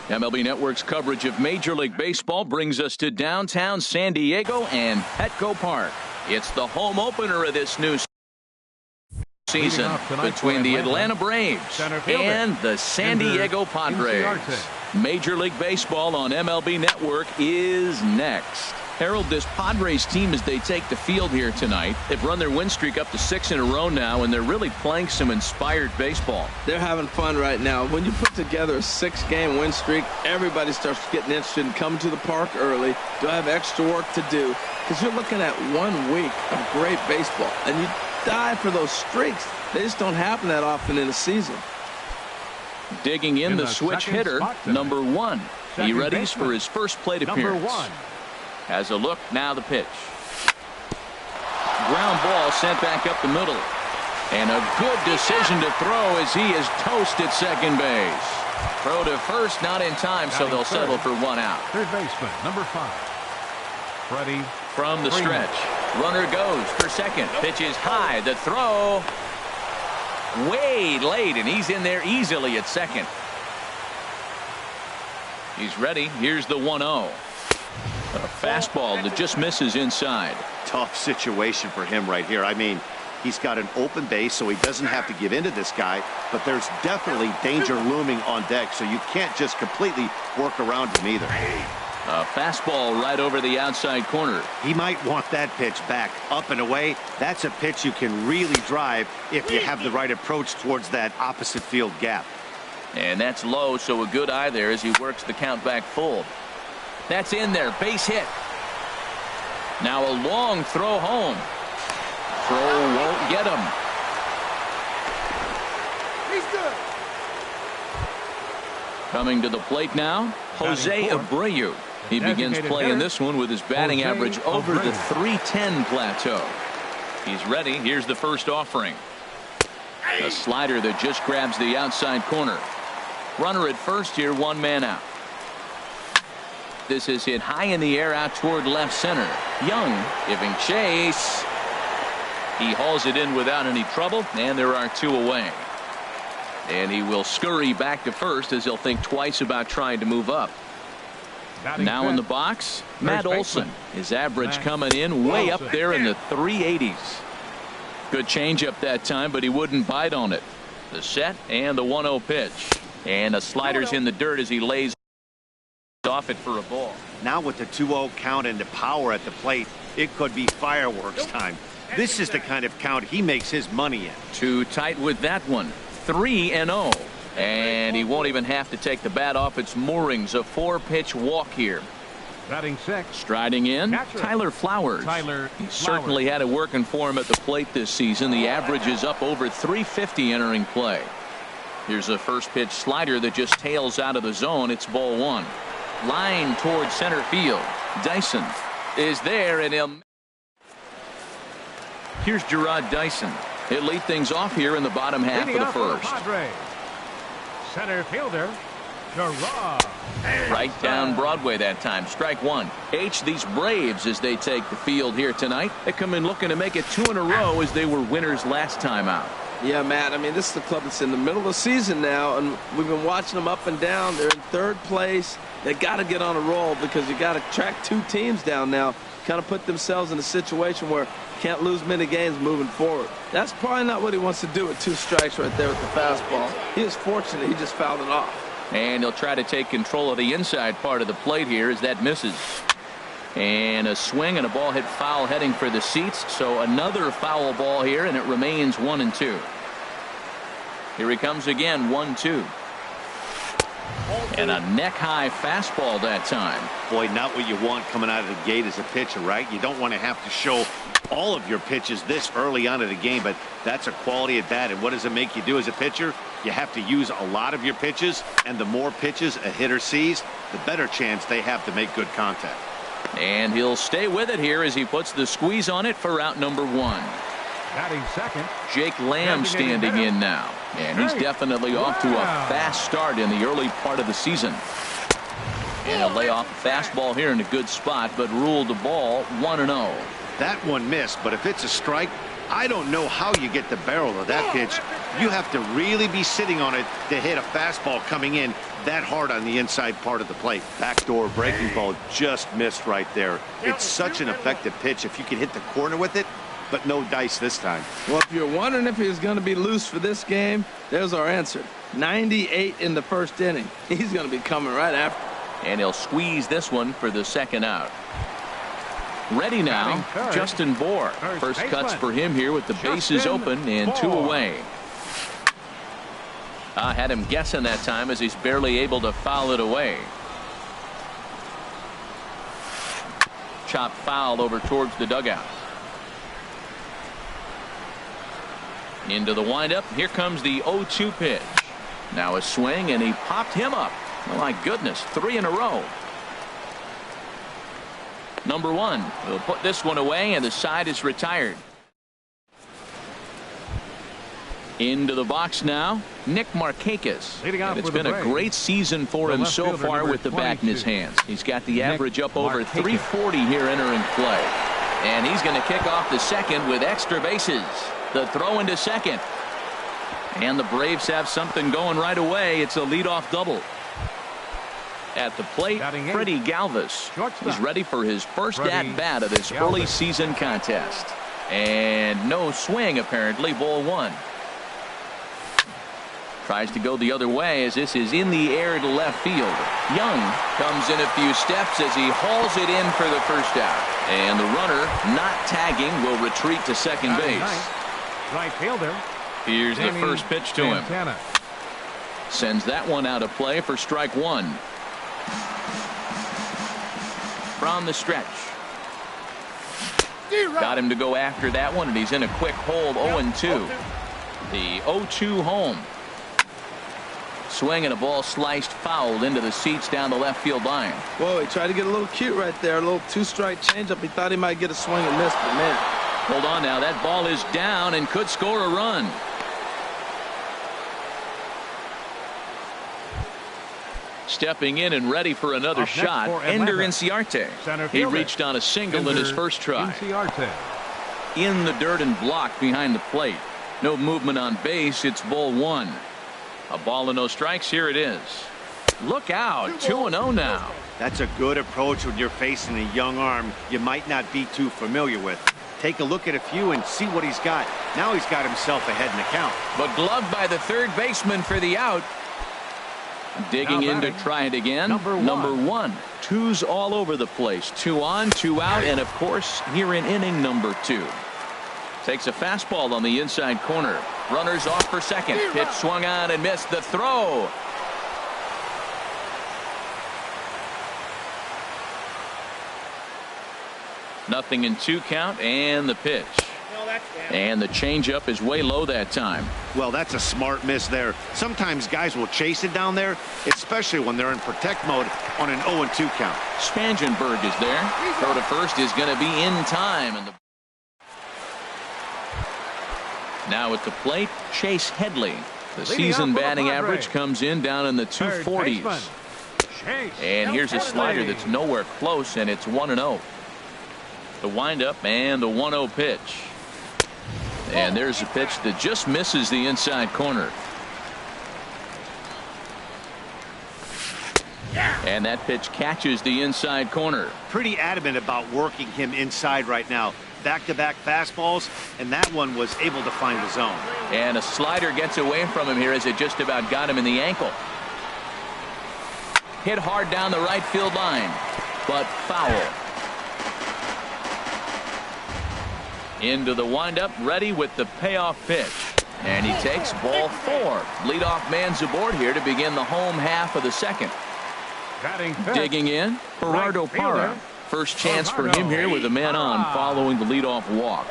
MLB Network's coverage of Major League Baseball brings us to downtown San Diego and Petco Park. It's the home opener of this new season between the Atlanta Braves and the San Diego Padres. Major League Baseball on MLB Network is next. Harold, this Padres team, as they take the field here tonight, they've run their win streak up to 6 in a row now, and they're really playing some inspired baseball. They're having fun right now. When you put together a 6-game win streak, everybody starts getting interested in coming to the park early. Do I have extra work to do? Because you're looking at 1 week of great baseball, and you die for those streaks. They just don't happen that often in a season. Digging in the switch hitter, number 1. He readies for his first plate appearance. Number 1. Has a look, now the pitch. Ground ball sent back up the middle. And a good decision to throw as he is toast at second base. Throw to first, not in time, so they'll settle for 1 out. Third baseman, number 5. Freddie. From the stretch, runner goes for second. Pitch is high, the throw way late, and he's in there easily at second. He's ready. Here's the 1-0. A fastball that just misses inside. Tough situation for him right here. I mean, he's got an open base, so he doesn't have to give in to this guy, but there's definitely danger looming on deck, so you can't just completely work around him either. A fastball right over the outside corner. He might want that pitch back up and away. That's a pitch you can really drive if you have the right approach towards that opposite field gap. And that's low, so a good eye there as he works the count back full. That's in there, base hit. Now a long throw home. Throw won't get him. He's good. Coming to the plate now, Jose Abreu. He begins playing this one with his batting average over the .310 plateau. He's ready. Here's the first offering. A slider that just grabs the outside corner. Runner at first here, 1 man out. This is hit high in the air out toward left center. Young giving chase. He hauls it in without any trouble, and there are 2 away. And he will scurry back to first as he'll think twice about trying to move up. Now in the box, Matt Olson. His average coming in way up there in the 380s. Good changeup that time, but he wouldn't bite on it. The set and the 1-0 pitch. And a slider's in the dirt as he lays off it for a ball. Now with the 2-0 count and the power at the plate, it could be fireworks time. This is the kind of count he makes his money in. Too tight with that one. 3-0. And he won't even have to take the bat off its moorings. A 4-pitch walk here. Batting 6. Striding in, Catcher. Tyler Flowers. He certainly had it working for him at the plate this season. The average is up over 350 entering play. Here's a first pitch slider that just tails out of the zone. It's ball 1. Line towards center field. Dyson is there, and he'll. Here's Gerard Dyson. He'll lead things off here in the bottom half of the first. Center fielder, Gerard. Right down Broadway that time. Strike 1. These Braves, as they take the field here tonight, they come in looking to make it 2 in a row as they were winners last time out. Yeah, Matt, I mean, this is the club that's in the middle of the season now, and we've been watching them up and down. They're in 3rd place. They got to get on a roll because you got to track 2 teams down now, kind of put themselves in a situation where can't lose many games moving forward. That's probably not what he wants to do with 2 strikes right there with the fastball. He is fortunate he just fouled it off. And he'll try to take control of the inside part of the plate here as that misses. And a swing and a ball hit foul heading for the seats. So another foul ball here, and it remains 1-2. Here he comes again, 1-2. And a neck-high fastball that time. Boy, not what you want coming out of the gate as a pitcher, right? You don't want to have to show all of your pitches this early on in the game, but that's a quality at bat. And what does it make you do as a pitcher? You have to use a lot of your pitches, and the more pitches a hitter sees, the better chance they have to make good contact. And he'll stay with it here as he puts the squeeze on it for out number 1. Batting second. Jake Lamb standing in now. And he's definitely off to a fast start in the early part of the season. And he'll lay off a fastball here in a good spot, but ruled the ball 1-0. That one missed, but if it's a strike, I don't know how you get the barrel of that pitch You have to really be sitting on it to hit a fastball coming in that hard on the inside part of the plate. Backdoor breaking ball just missed right there. It's such an effective pitch if you can hit the corner with it, but no dice this time. Well, if you're wondering if he's going to be loose for this game, there's our answer. 98 in the first inning. He's going to be coming right after. And he'll squeeze this one for the second out. Ready now, Justin Bohr. First cuts for him here with the bases open and 2 away. Had him guessing that time as he's barely able to foul it away. Chop foul over towards the dugout. Into the windup. Here comes the 0-2 pitch. Now a swing, and he popped him up. Oh, my goodness, 3 in a row. Number 1. We'll put this one away, and the side is retired. Into the box now, Nick Markakis. And it's been a great season for him so far with the bat in his hands. He's got the average up over 340 here entering play. And he's going to kick off the second with extra bases. The throw into second. And the Braves have something going right away. It's a leadoff double. At the plate, Freddie Galvis. He's ready for his first at-bat of this early season contest. And no swing, apparently, ball 1. Tries to go the other way as this is in the air to left field. Young comes in a few steps as he hauls it in for the first out. And the runner, not tagging, will retreat to second base. Right fielder. Here's the first pitch to him. Sends that one out of play for strike 1. From the stretch. Got him to go after that one, and he's in a quick hold. 0-2. The 0-2 home. Swing and a ball sliced foul into the seats down the left field line. Whoa, he tried to get a little cute right there. A little 2-strike changeup. He thought he might get a swing and miss, but man. Hold on now. That ball is down and could score a run. Stepping in and ready for another shot, Ender Inciarte. He reached on a single in his first try. In the dirt and blocked behind the plate. No movement on base. It's ball 1. A ball and no strikes. Here it is. Look out. 2-0 now. That's a good approach when you're facing a young arm you might not be too familiar with. Take a look at a few and see what he's got. Now he's got himself ahead in the count. But gloved by the third baseman for the out. Digging in to try it again. Number 1. 2's all over the place. 2 on, 2 out, and of course here in inning number 2. Takes a fastball on the inside corner. Runners off for second. Pitch swung on and missed. The throw. Nothing in 2 count, and the pitch. And the changeup is way low that time. Well, that's a smart miss there. Sometimes guys will chase it down there, especially when they're in protect mode on an 0-2 count. Spangenberg is there. Throw to first is going to be in time. And now at the plate, Chase Headley. The season batting average comes in down in the 240s. And here's a slider that's nowhere close, and it's 1-0. The windup and the 1-0 pitch. And there's a pitch that just misses the inside corner. And that pitch catches the inside corner. Pretty adamant about working him inside right now. Back-to-back fastballs, and that one was able to find the zone. And a slider gets away from him here as it just about got him in the ankle. Hit hard down the right field line, but foul. Into the windup, ready with the payoff pitch. And he takes ball 4. Leadoff man's aboard here to begin the home half of the second. Digging in, Gerardo Parra. First chance for him here with a man on following the leadoff walk.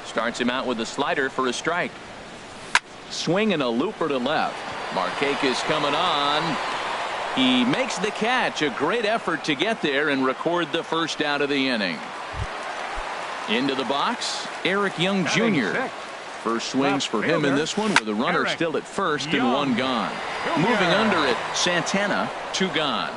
Starts him out with a slider for a strike. Swing and a looper to left. Markakis coming on. He makes the catch. A great effort to get there and record the first out of the inning. Into the box, Eric Young Jr. First swings for him in this one with a runner still at first and 1 gone. Moving under it, Santana, 2 gone.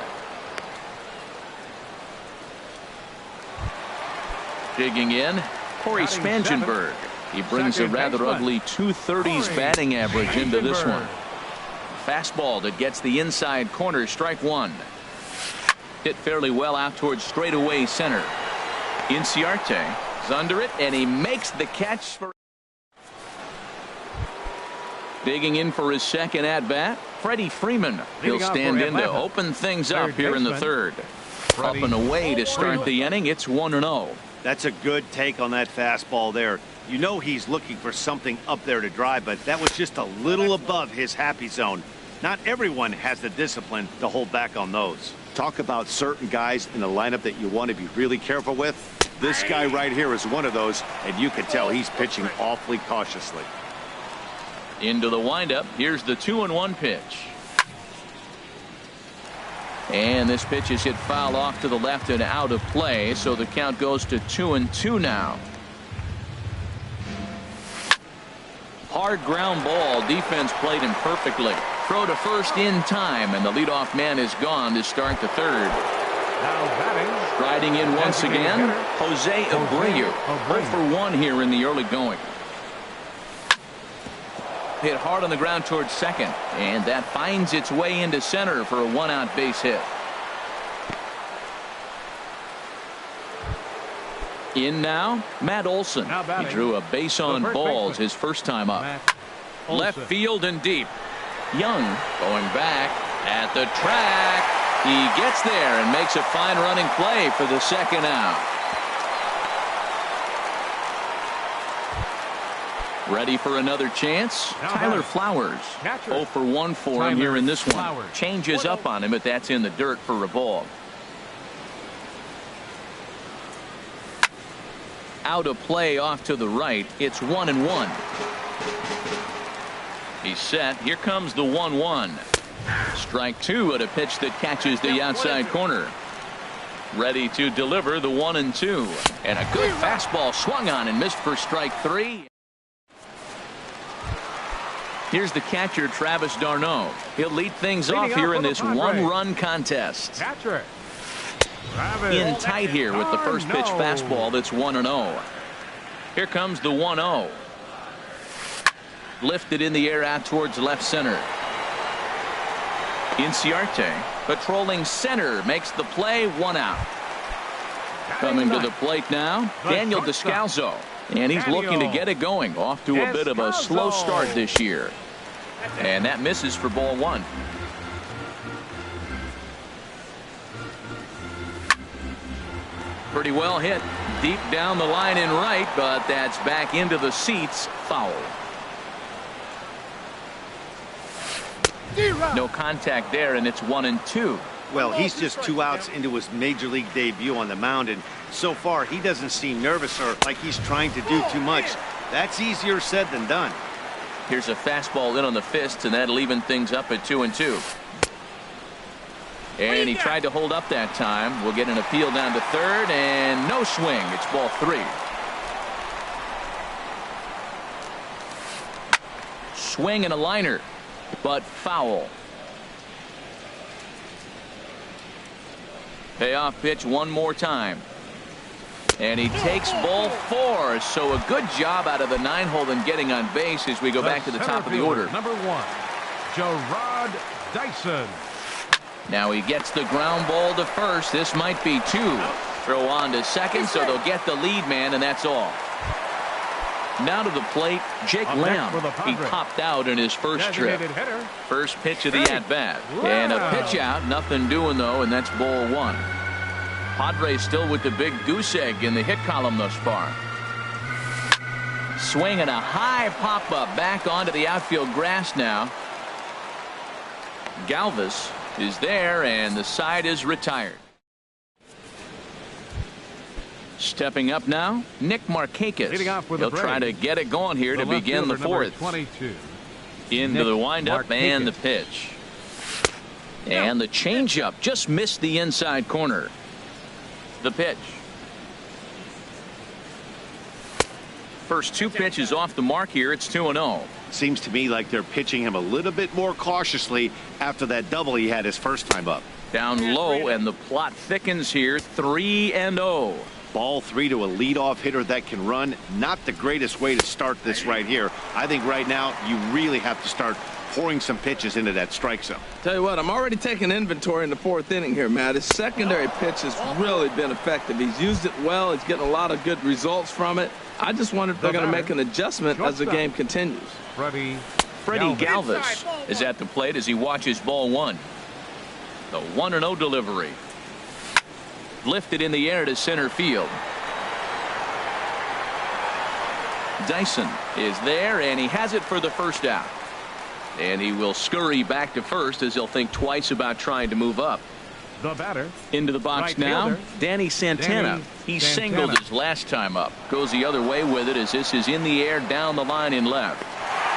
Digging in, Corey Spangenberg. He brings a rather ugly 230s batting average into this one. Fastball that gets the inside corner, strike one. Hit fairly well out towards straightaway center. Inciarte is under it, and he makes the catch for. Digging in for his second at bat, Freddie Freeman. He'll stand in to open things up here in the third. Up and away to start the inning. It's 1-0. That's a good take on that fastball there. You know he's looking for something up there to drive, but that was just a little above his happy zone. Not everyone has the discipline to hold back on those. Talk about certain guys in the lineup that you want to be really careful with. This guy right here is one of those, and you can tell he's pitching awfully cautiously. Into the windup. Here's the 2-1 pitch. And this pitch is hit foul off to the left and out of play, so the count goes to 2-2 now. Hard ground ball. Defense played him perfectly. Throw to first in time, and the leadoff man is gone to start the third. Now batting. Riding in once again, Jose Abreu. 0 for 1 here in the early going. Hit hard on the ground towards second, and that finds its way into center for a one-out base hit. In now, Matt Olson. He drew a base on balls his first time up. Left field and deep. Young going back at the track. He gets there and makes a fine running play for the second out. Ready for another chance? Tyler Flowers. 0 for 1 for him here in this one. Changes up on him, but that's in the dirt for a ball. Out of play off to the right. It's 1-1. He's set. Here comes the 1-1. Strike two at a pitch that catches the outside corner. Ready to deliver the 1-2. And a good fastball swung on and missed for strike three. Here's the catcher, Travis d'Arnaud. He'll lead things off here in this one-run contest. In tight here with the first pitch fastball that's 1-0. Here comes the 1-0. Lifted in the air out towards left center. Inciarte patrolling center makes the play, 1 out. Coming to the plate now, Daniel Descalzo. And he's looking to get it going. Off to a bit of a slow start this year. And that misses for ball 1. Pretty well hit. Deep down the line in right, but that's back into the seats. Foul. No contact there, and it's 1-2. Well, he's just 2 outs into his major league debut on the mound, and so far he doesn't seem nervous or like he's trying to do too much. That's easier said than done. Here's a fastball in on the fists, and that'll even things up at 2-2. And he tried to hold up that time. We'll get an appeal down to third, and no swing. It's ball 3. Swing and a liner, but foul. Payoff pitch one more time. And he takes ball 4. So a good job out of the 9-hole in getting on base as we go back to the top of the order. Number 1, Gerard Dyson. Now he gets the ground ball to first. This might be 2. Throw on to second, so they'll get the lead man, and that's all. Now to the plate, Jake Lamb. He popped out in his first trip. First pitch of the at-bat. And a pitch out. Nothing doing, though, and that's ball 1. Padres still with the big goose egg in the hit column thus far. Swinging a high pop-up back onto the outfield grass now. Galvis is there, and the side is retired. Stepping up now, Nick Markakis. He'll try to get it going here to begin the 4th. Into the windup and the pitch. And the changeup just missed the inside corner. The pitch. First 2 pitches off the mark here. It's 2-0. Seems to me like they're pitching him a little bit more cautiously after that double he had his first time up. Down low, and the plot thickens here. 3-0. Ball 3 to a leadoff hitter that can run. Not the greatest way to start this right here. I think right now you really have to start pouring some pitches into that strike zone. Tell you what, I'm already taking inventory in the 4th inning here, Matt. His secondary pitch has really been effective. He's used it well. He's getting a lot of good results from it. I just wonder if they're going to make an adjustment as the game continues. Freddie Galvis is at the plate as he watches ball 1. The 1-0 delivery. Lifted in the air to center field. Dyson is there, and he has it for the first out. And he will scurry back to first as he'll think twice about trying to move up. The batter. Into the box Right now, fielder, Danny Santana. He singled his last time up. Goes the other way with it as this is in the air down the line in left.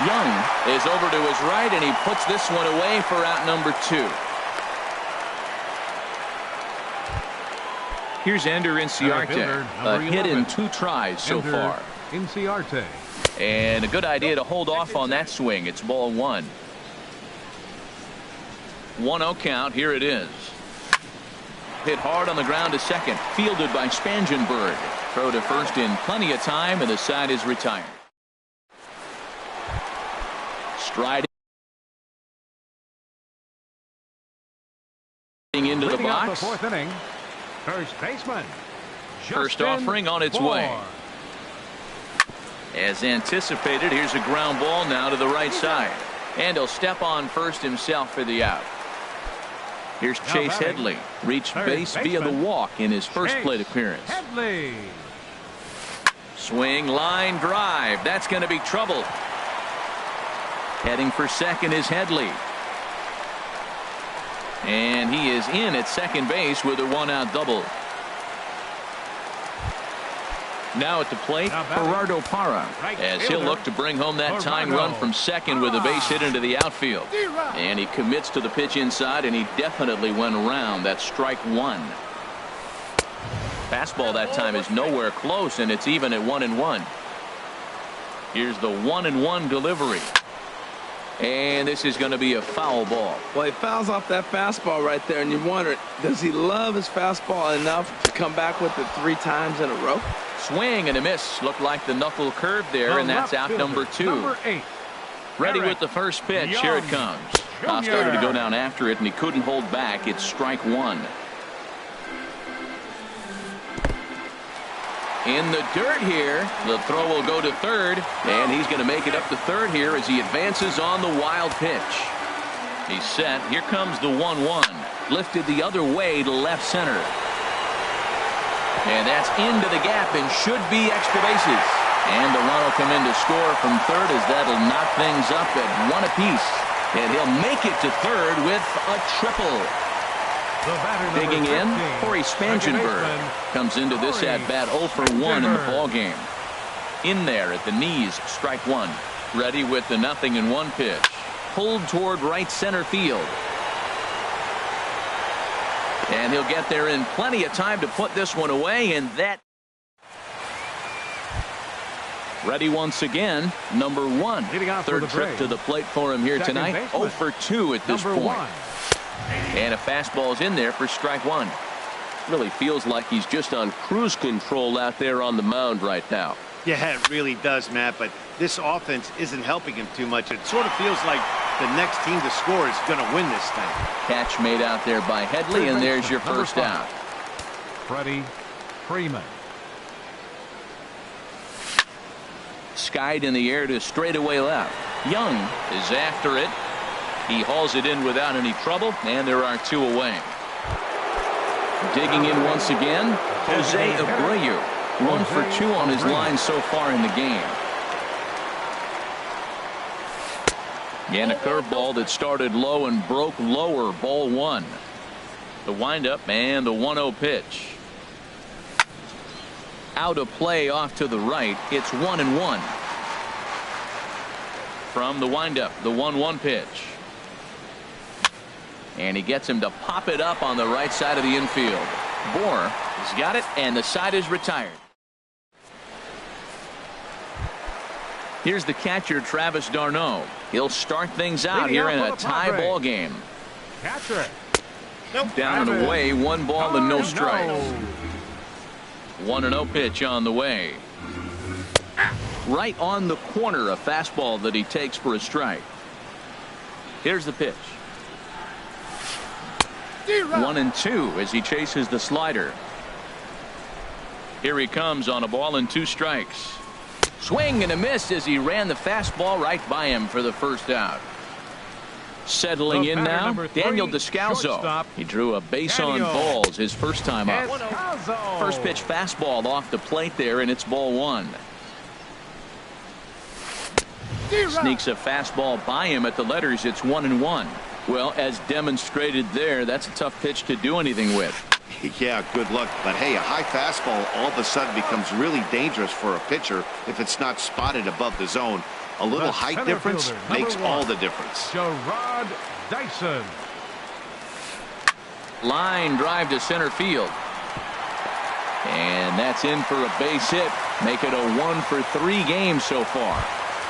Young is over to his right, and he puts this one away for out number 2. Here's Ender Inciarte. A hit in 2 tries so far. Inciarte. And a good idea to hold off on that swing. It's ball 1. 1-0 count. Here it is. Hit hard on the ground to second. Fielded by Spangenberg. Throw to first in plenty of time, and the side is retired. Striding into the box. The 4th inning. First baseman. First offering on its way. As anticipated, here's a ground ball now to the right side. And he'll step on first himself for the out. Here's Chase Headley. Reached base via the walk in his first plate appearance. Headley. Swing, line drive. That's going to be trouble. Heading for second is Headley. And he is in at second base with a 1-out double. Now at the plate, Gerardo Parra, as he'll look to bring home that tying run from second with a base hit into the outfield. And he commits to the pitch inside, and he definitely went around. That's strike 1. Fastball that time is nowhere close, and it's even at 1-1. Here's the 1-1 delivery. And this is going to be a foul ball. Well, he fouls off that fastball right there, and you wonder, does he love his fastball enough to come back with it 3 times in a row? Swing and a miss. Looked like the knuckle curve there, and that's out number 2. Number 8. Ready with the first pitch. Here it comes. Started to go down after it, and he couldn't hold back. It's strike 1. In the dirt here. The throw will go to third, and he's going to make it up to third here as he advances on the wild pitch. He's set. Here comes the 1-1. Lifted the other way to left center. And that's into the gap and should be extra bases. And the run will come in to score from third as that'll knock things up at 1 apiece. And he'll make it to third with a triple. Digging in, Corey Spangenberg comes into this at bat 0 for 1 in the ball game. In there at the knees, strike 1. Ready with the 0-1 pitch. Pulled toward right center field. And he'll get there in plenty of time to put this one away, and that. Ready once again, number 1. Third trip to the plate for him here tonight. 0 for 2 at this point. And a fastball's in there for strike 1. Really feels like he's just on cruise control out there on the mound right now. Yeah, it really does, Matt, but this offense isn't helping him too much. It sort of feels like the next team to score is going to win this thing. Catch made out there by Headley, and there's your first out. Freddie Freeman. Skied in the air to straightaway left. Young is after it. He hauls it in without any trouble, and there are 2 away. Digging in once again, Jose Abreu. 1 for 2 on his line so far in the game. And a curveball that started low and broke lower, ball 1. The windup and the 1-0 pitch. Out of play off to the right. It's 1-1. From the windup, the 1-1 pitch. And he gets him to pop it up on the right side of the infield. Bohr has got it, and the side is retired. Here's the catcher, Travis d'Arnaud. He'll start things out here in a tie ball game. Catcher. Down and away, 1 ball and no strikes. 1-0 pitch on the way. Right on the corner, a fastball that he takes for a strike. Here's the pitch. 1-2 as he chases the slider. Here he comes on a ball and 2 strikes. Swing and a miss as he ran the fastball right by him for the first out. Settling in now, Daniel Descalso. He drew a base on balls his first time up. First pitch fastball off the plate there, and it's ball 1. Sneaks a fastball by him at the letters. It's 1-1. Well, as demonstrated there, that's a tough pitch to do anything with. Yeah, good luck. But hey, a high fastball all of a sudden becomes really dangerous for a pitcher if it's not spotted above the zone. A little height difference makes all the difference. Gerard Dyson. Line drive to center field. And that's in for a base hit. Make it a 1-for-3 game so far.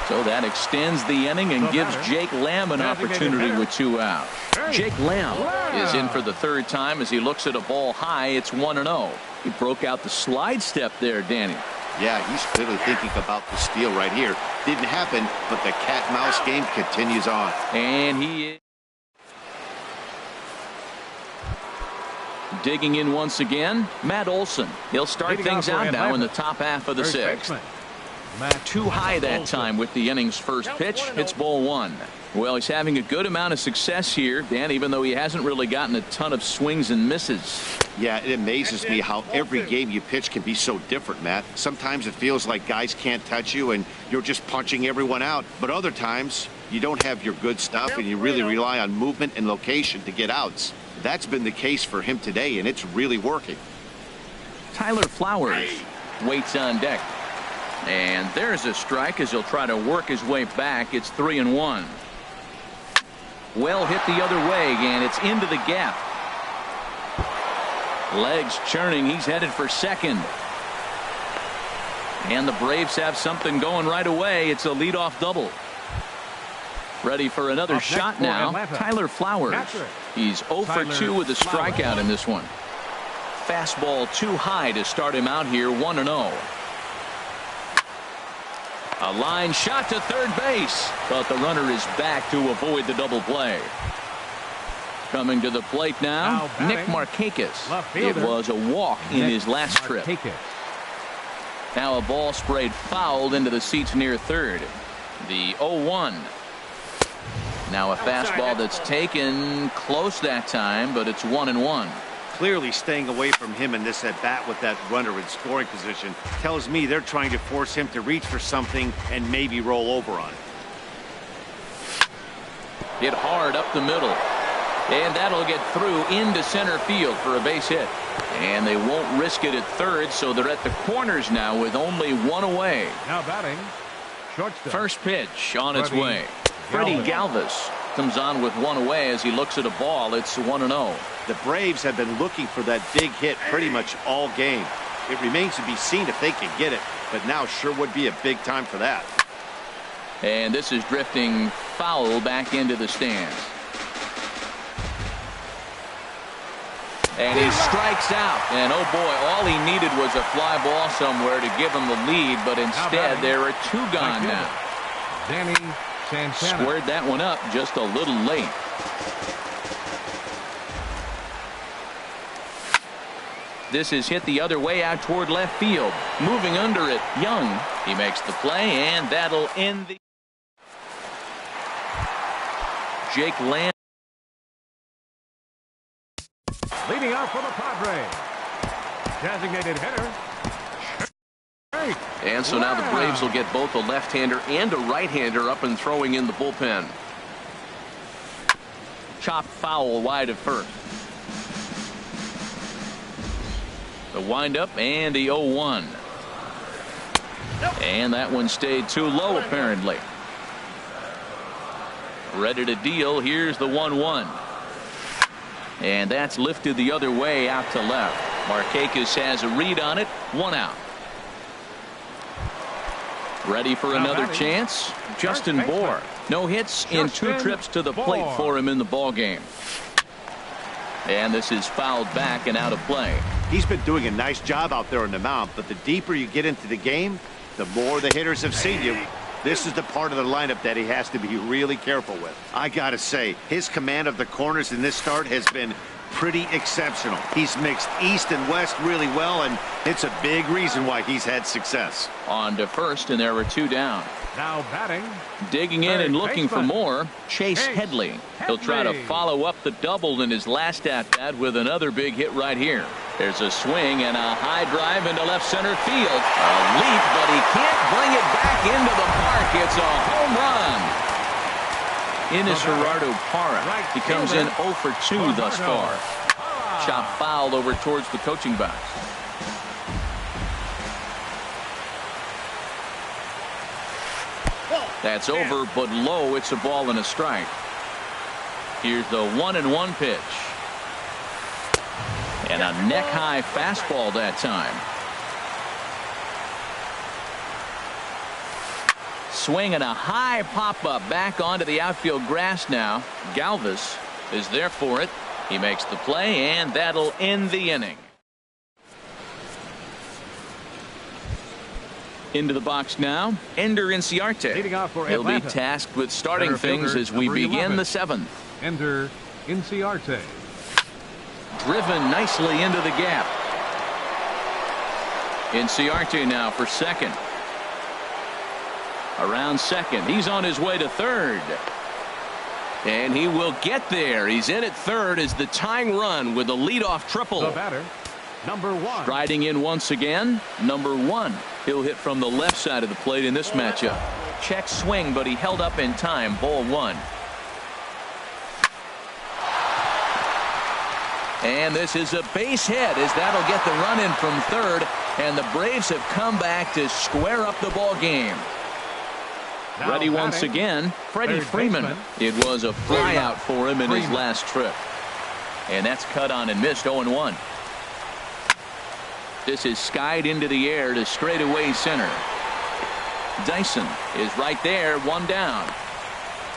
So that extends the inning and gives Jake Lamb an opportunity with 2 out. Jake Lamb is in for the 3rd time as he looks at a ball high. It's 1-0. He broke out the slide step there, Danny. Yeah, he's clearly thinking about the steal right here. Didn't happen, but the cat-mouse game continues on. And he is digging in once again. Matt Olson. He'll start things out now in the top half of the 6th. Too high that time with the inning's first pitch. It's ball 1. Well, he's having a good amount of success here, Dan, even though he hasn't really gotten a ton of swings and misses. Yeah, it amazes me how every game you pitch can be so different, Matt. Sometimes it feels like guys can't touch you and you're just punching everyone out. But other times you don't have your good stuff and you really rely on movement and location to get outs. That's been the case for him today, and it's really working. Tyler Flowers waits on deck. And there's a strike as he'll try to work his way back. It's 3-1. Well hit the other way, and it's into the gap. Legs churning. He's headed for second. And the Braves have something going right away. It's a leadoff double. Ready for another shot now. Tyler Flowers. He's 0 for 2 with a strikeout in this one. Fastball too high to start him out here. 1-0. A line shot to third base, but the runner is back to avoid the double play. Coming to the plate now, Nick Markakis. It was a walk in his last trip. Now a ball sprayed foul into the seats near third. The 0-1. Now a fastball that's taken close that time, but it's 1-1. Clearly staying away from him in this at-bat with that runner in scoring position tells me they're trying to force him to reach for something and maybe roll over on it. Hit hard up the middle. And that'll get through into center field for a base hit. And they won't risk it at third, so they're at the corners now with only 1 away. Now batting, shortstop. First pitch on its way. Freddie Galvis comes on with 1 away as he looks at a ball. It's 1-0. The Braves have been looking for that big hit pretty much all game. It remains to be seen if they can get it, but now sure would be a big time for that. And this is drifting foul back into the stands. And he strikes out. And oh boy, all he needed was a fly ball somewhere to give him the lead, but instead there are 2 gone now. Danny Santana. Squared that one up just a little late. This is hit the other way out toward left field. Moving under it, Young. He makes the play, and that'll end the... Jake Lamb. Leading off for the Padres. Designated hitter. And so now the Braves will get both a left-hander and a right-hander up and throwing in the bullpen. Chopped foul wide of first. The windup and the 0-1. And that one stayed too low apparently. Ready to deal. Here's the 1-1. And that's lifted the other way out to left. Markakis has a read on it. 1 out. Ready for another chance. Justin Bohr. No hits in 2 trips to the plate for him in the ball game. And this is fouled back and out of play. He's been doing a nice job out there on the mound, but the deeper you get into the game, the more the hitters have seen you. This is the part of the lineup that he has to be really careful with. I gotta say, his command of the corners in this start has been pretty exceptional. He's mixed east and west really well, and it's a big reason why he's had success. On to first, and there were 2 down. Now batting. Digging in and looking for baseman. more, Chase Headley. He'll try to follow up the double in his last at-bat with another big hit right here. There's a swing and a high drive into left center field. A leap, but he can't bring it back into the park. It's a home run. Ines Gerardo Parra. He comes in 0 for 2 thus far. Chop fouled over towards the coaching box. That's over, but low. It's a ball and a strike. Here's the 1-1 pitch. And a neck-high fastball that time. Swing and a high pop-up back onto the outfield grass now. Galvis is there for it. He makes the play, and that'll end the inning. Into the box now, Ender Inciarte. Leading off for He'll be Atlanta. tasked with starting Center things fielder, as we number begin 11. the 7th. Ender Inciarte. Driven nicely into the gap. Inciarte now for second. Around second. He's on his way to third. And he will get there. He's in at third as the tying run with a leadoff triple. The batter, number 1. Striding in once again, number 1. He'll hit from the left side of the plate in this matchup. Check swing, but he held up in time. Ball 1. And this is a base hit as that'll get the run in from third. And the Braves have come back to square up the ball game. Now Ready once batting, again, Freddie third Freeman. baseman. It was a fly out for him in his Freeman. last trip. And that's cut on and missed. 0-1. This is skied into the air to straightaway center. Dyson is right there, 1 down.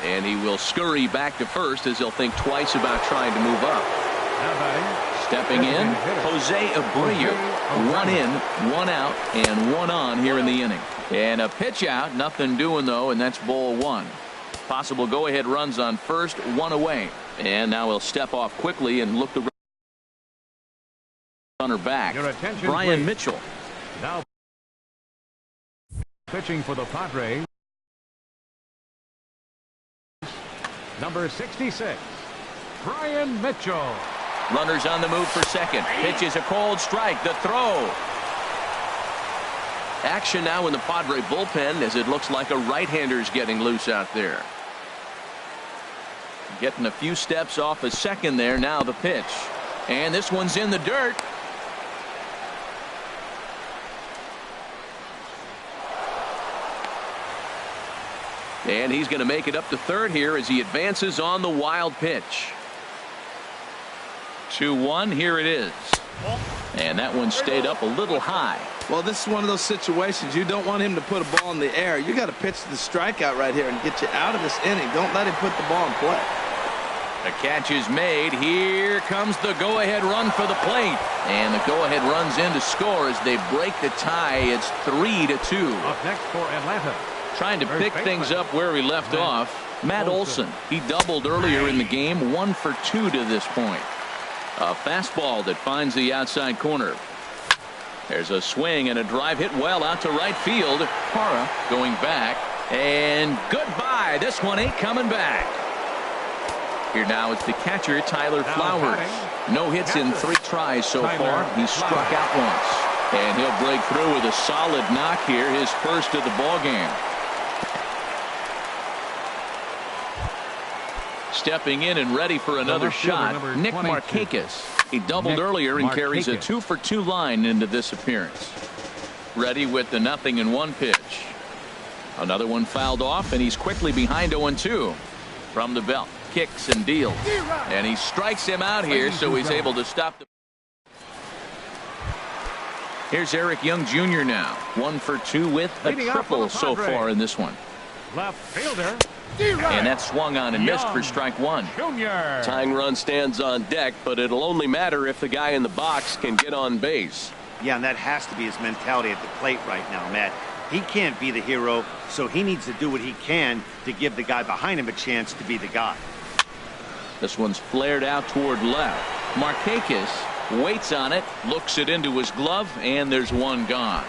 And he will scurry back to first as he'll think twice about trying to move up. Now batting. Stepping in, Jose Abreu. 1 in, 1 out, and 1 on here in the inning. And a pitch out, nothing doing though, and that's ball 1. Possible go-ahead runs on first, 1 away. And now he'll step off quickly and look the runner back. Your attention, Brian please. Mitchell. Now pitching for the Padres, number 66, Brian Mitchell. Runners on the move for second. Pitch is a cold strike. The throw. Action now in the Padre bullpen as it looks like a right-hander's getting loose out there. Getting a few steps off a second there. Now the pitch. And this one's in the dirt. And he's going to make it up to third here as he advances on the wild pitch. 2-1. Here it is. And that one stayed up a little high. Well, this is one of those situations you don't want him to put a ball in the air. You got to pitch the strikeout right here and get you out of this inning. Don't let him put the ball in play. The catch is made. Here comes the go-ahead run for the plate. And the go-ahead runs in to score as they break the tie. It's 3-2. Up next for Atlanta, Trying to third pick baseman, things up where he left off. Matt Olson. He doubled earlier in the game. 1 for 2 to this point. A fastball that finds the outside corner. There's a swing and a drive hit well out to right field. Parra going back. And goodbye. This one ain't coming back. Here now it's the catcher, Tyler Flowers. No hits in 3 tries so far. He struck out once. And he'll break through with a solid knock here, his first of the ball game. Stepping in and ready for another left fielder, shot, number Nick 22. Markakis. He doubled Nick earlier and carries a Markakis. 2 for 2 line into this appearance. Ready with the 0-1 pitch. Another one fouled off, and he's quickly behind 0-2. From the belt, kicks and deals. And he strikes him out here, so he's able to stop the. Here's Eric Young Jr. now. 1 for 2 with a Leading off for triple the so Padres. far in this one. left fielder, And that swung on and missed for strike one. Junior. Tying run stands on deck, but it'll only matter if the guy in the box can get on base. Yeah, and that has to be his mentality at the plate right now, Matt. He can't be the hero, so he needs to do what he can to give the guy behind him a chance to be the guy. This one's flared out toward left. Markakis waits on it, looks it into his glove, and there's one gone.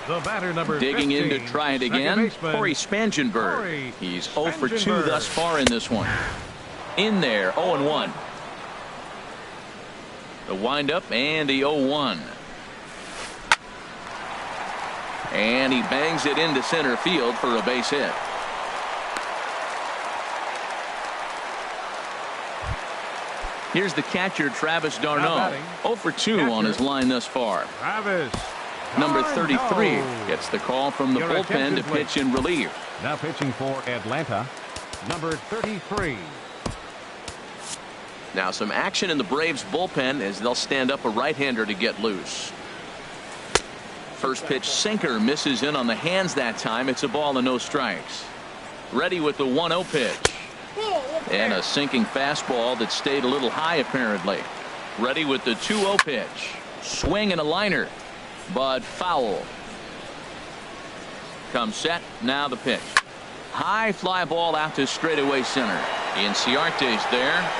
The batter, number Digging 15, in to try it second again, baseman, Corey Spangenberg. Corey He's 0 for 2 Spangenberg. thus far in this one. In there, 0-1. The windup and the 0-1. And he bangs it into center field for a base hit. Here's the catcher, Travis Now d'Arnaud. batting, 0 for 2 catcher, on his line thus far. Travis Number 33 d'Arnaud. gets the call from the Your bullpen attention, to pitch in relief. Now pitching for Atlanta, number 33. Now some action in the Braves bullpen as they'll stand up a right-hander to get loose. First pitch sinker misses in on the hands that time. It's a ball and no strikes. Ready with the 1-0 pitch. And a sinking fastball that stayed a little high apparently. Ready with the 2-0 pitch. Swing and a liner, but foul. Comes set. Now the pitch. High fly ball out to straightaway center. Inciarte's there.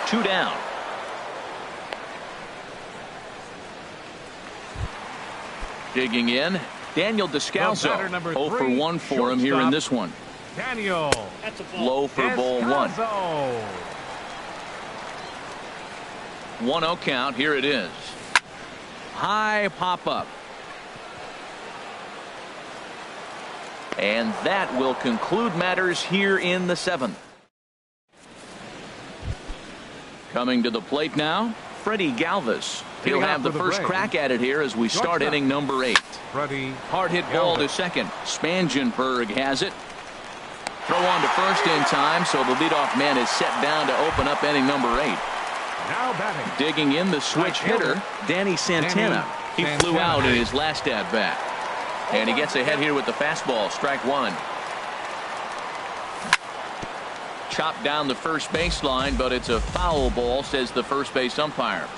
2 down. Digging in, Daniel Descalso. batter, number 0 for 3, 1 for him here in this one. Daniel Low for ball 1. Descalso. 1-0 count. Here it is. High pop up. And that will conclude matters here in the 7th. Coming to the plate now, Freddie Galvis. He'll Hitting out have the for the first Braves. crack at it here as we start Shortstop. inning number 8. Freddie Hard hit ball to Galvis. second. Spangenberg has it. Throw on to first in time, so the leadoff man is set down to open up inning number 8. Now batting, Digging in the switch hitter, Danny Santana. He flew out in his last at bat. And he gets ahead here with the fastball. Strike 1. Chopped down the first baseline, but it's a foul ball, says the first base umpire.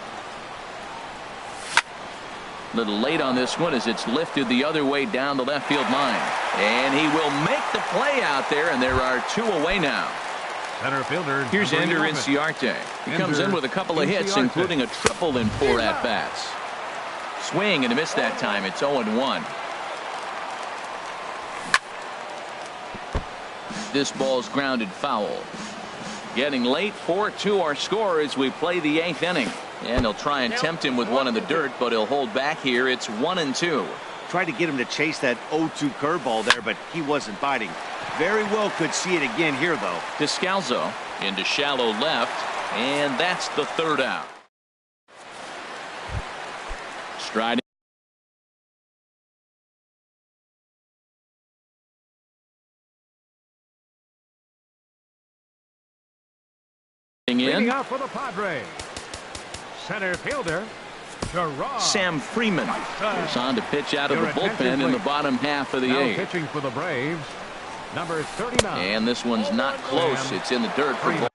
A little late on this one as it's lifted the other way down the left field line. And he will make the play out there, and there are 2 away now. center fielder. Here's number Ender 11. Inciarte. He comes in Ender with a couple of hits, Inciarte. including a triple in 4 at-bats. Swing and a miss that time. It's 0-1. This ball's grounded foul. Getting late, 4-2 our score as we play the 8th inning. And they'll try and tempt him with one in the dirt, but he'll hold back here. It's 1-2. Tried to get him to chase that 0-2 curveball there, but he wasn't biting. Very well could see it again here, though. Descalso into shallow left, and that's the 3rd out. Striding Leading in, out for the Padres, center fielder Gerard. Sam Freeman is on to pitch out of the Your attention, bullpen in the please. bottom half of the Now 8th. pitching for the Braves, number 39. And this one's not close. Sam It's in the dirt for Freeman. ball.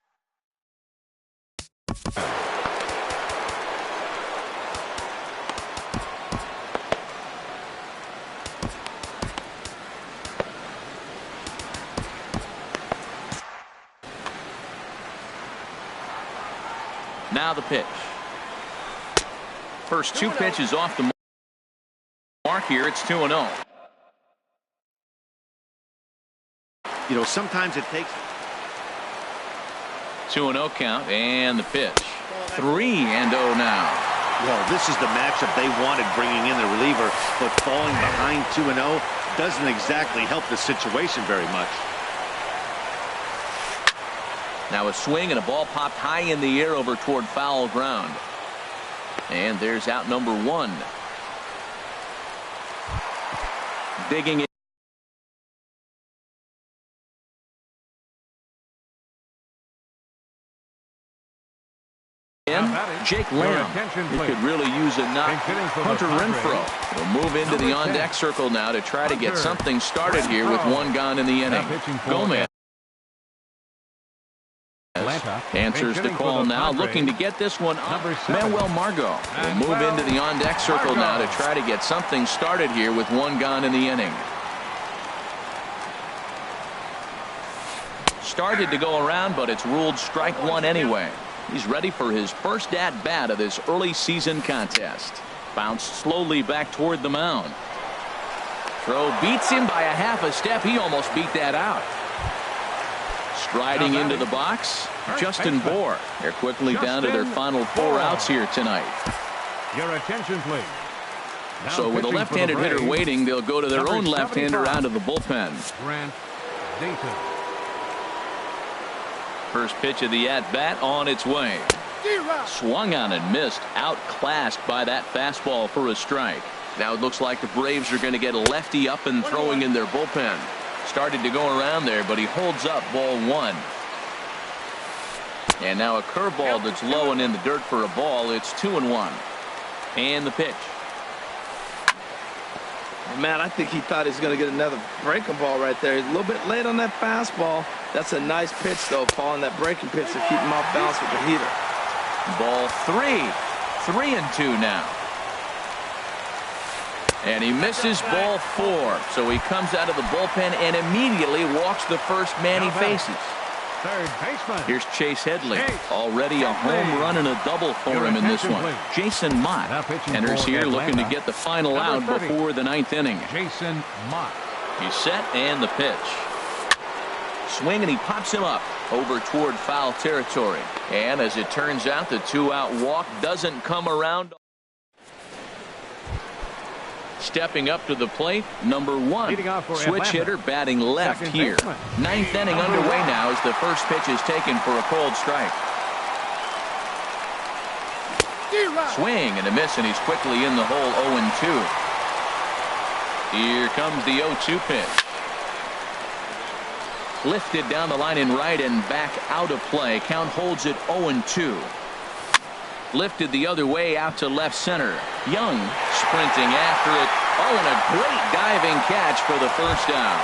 Now the pitch. First 2 pitches off the mark here. It's 2-0. You know, sometimes it takes 2-0 count and the pitch. 3-0 now. Well, this is the matchup they wanted, bringing in the reliever, but falling behind 2-0 doesn't exactly help the situation very much. Now a swing and a ball popped high in the air over toward foul ground. And there's out number 1. Digging in. Jake Lamb. He could really use a knock. Hunter Renfroe will move into the on-deck circle now to try to get something started here with one gone in the inning. Gomez answers the call now, looking to get this one up. Manuel Margot will move into the on-deck circle now to try to get something started here with one gone in the inning. Started to go around, but it's ruled strike one anyway. He's ready for his first at-bat of this early season contest. Bounced slowly back toward the mound. Throw beats him by a half a step. He almost beat that out. Striding into the box, Justin Bohr. They're quickly down to their final 4 outs here tonight. Your attention, please. So with a left-handed hitter waiting, they'll go to their own left-hander out of the bullpen. Grant Dayton. First pitch of the at-bat on its way. Swung on and missed. Outclassed by that fastball for a strike. Now it looks like the Braves are going to get a lefty up and throwing in their bullpen. Started to go around there, but he holds up ball 1. And now a curveball that's low and in the dirt for a ball. It's 2-1. And the pitch. Man, I think he thought he was going to get another breaking ball right there. He's a little bit late on that fastball. That's a nice pitch, though, following that breaking pitch to keep him off balance with the heater. Ball 3. 3-2 now. And he misses ball 4. So he comes out of the bullpen and immediately walks the first man he faces. Third baseman. Here's Chase Headley. Already a home run and a double for him in this one. Jason Mott enters here looking to get the final out before the 9th inning. Jason Mott. He's set and the pitch. Swing and he pops him up over toward foul territory. And as it turns out, the 2-out walk doesn't come around. Stepping up to the plate, number 1. Switch hitter batting left here. 9th inning underway now as the first pitch is taken for a cold strike. Swing and a miss, and he's quickly in the hole. 0-2. Here comes the 0-2 pitch. Lifted down the line in right and back out of play. Count holds it 0-2. Lifted the other way out to left center. Young sprinting after it. Oh, and a great diving catch for the first down.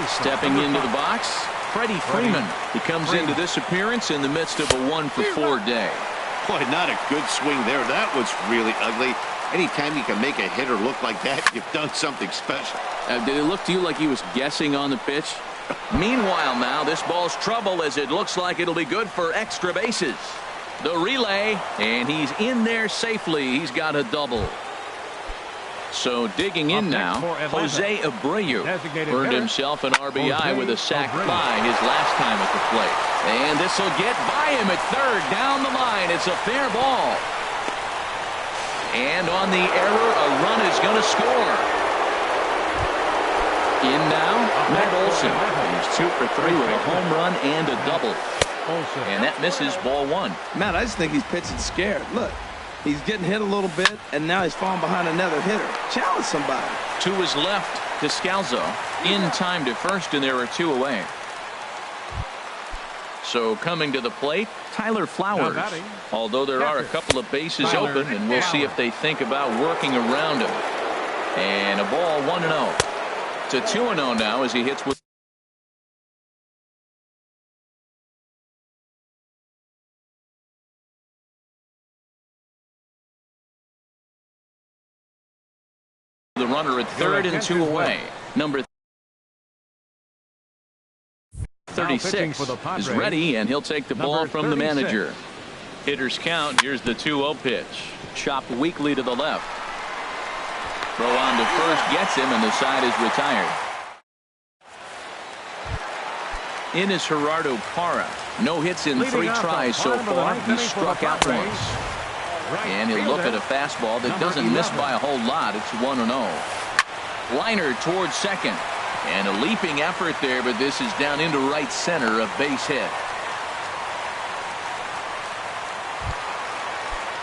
Stepping into the box, Freddie Freeman. He comes into this appearance in the midst of a 1-for-4 day. Boy, not a good swing there. That was really ugly. Anytime you can make a hitter look like that, you've done something special. Did it look to you like he was guessing on the pitch? Meanwhile now, this ball's trouble as it looks like it'll be good for extra bases. The relay, and he's in there safely. He's got a double. So digging in now, Jose Abreu earned himself an RBI with a sac fly his last time at the plate. And this will get by him at third. Down the line, it's a fair ball. And on the error, a run is going to score. In now, Matt Olson. He's 2 for 3 with a home run and a double. And that misses ball 1. Matt, I just think he's pitching scared. Look, he's getting hit a little bit, and now he's falling behind another hitter. Challenge somebody. To his left, Descalzo in time to first, and there are 2 away. So coming to the plate, Tyler Flowers. Although there are a couple of bases open, and we'll see if they think about working around him. And a ball 1-0. To 2-0 now as he hits with the runner at third and 2 away. Number 36 is ready, and he'll take the ball from the manager. Hitters count. Here's the 2-0 pitch. Chopped weakly to the left. Throw on to first gets him, and the side is retired. In is Gerardo Parra. No hits in 3 tries so far. He struck out once. And he'll look at a fastball that doesn't miss by a whole lot. It's 1-0. Liner towards second. And a leaping effort there, but this is down into right center, a base hit.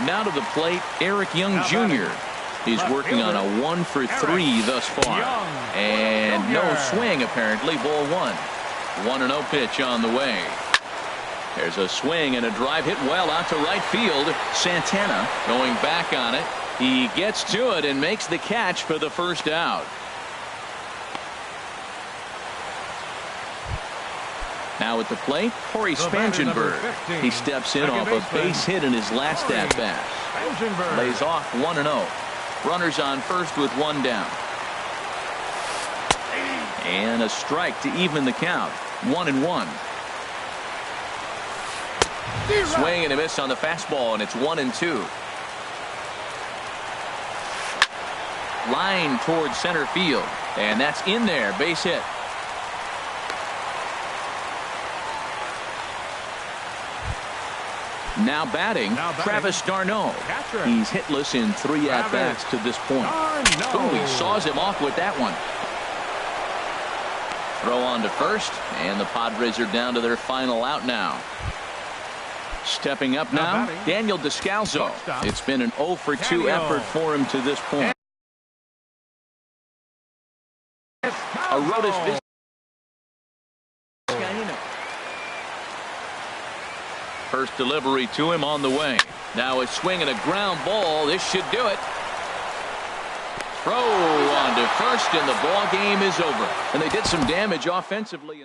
Now to the plate, Eric Young Jr. He's working on a 1-for-3 thus far. And no swing, apparently. Ball 1. 1-0 pitch on the way. There's a swing and a drive hit well out to right field. Santana going back on it. He gets to it and makes the catch for the first out. Now at the plate, Corey Spangenberg. He steps in off a base hit in his last at bat. Lays off 1-0. Runners on first with one down. And a strike to even the count. 1-1. Swing and a miss on the fastball, and it's 1-2. Line towards center field, and that's in there. Base hit. Now batting, Travis d'Arnaud. He's hitless in 3 at-bats to this point. Ooh, he saws him off with that one. Throw on to first, and the Padres are down to their final out now. Stepping up now, Daniel Descalso. It's been an 0-for-2 effort for him to this point. Aroldis First delivery to him on the way. Now a swing and a ground ball. This should do it. Throw on to first, and the ball game is over. And they did some damage offensively.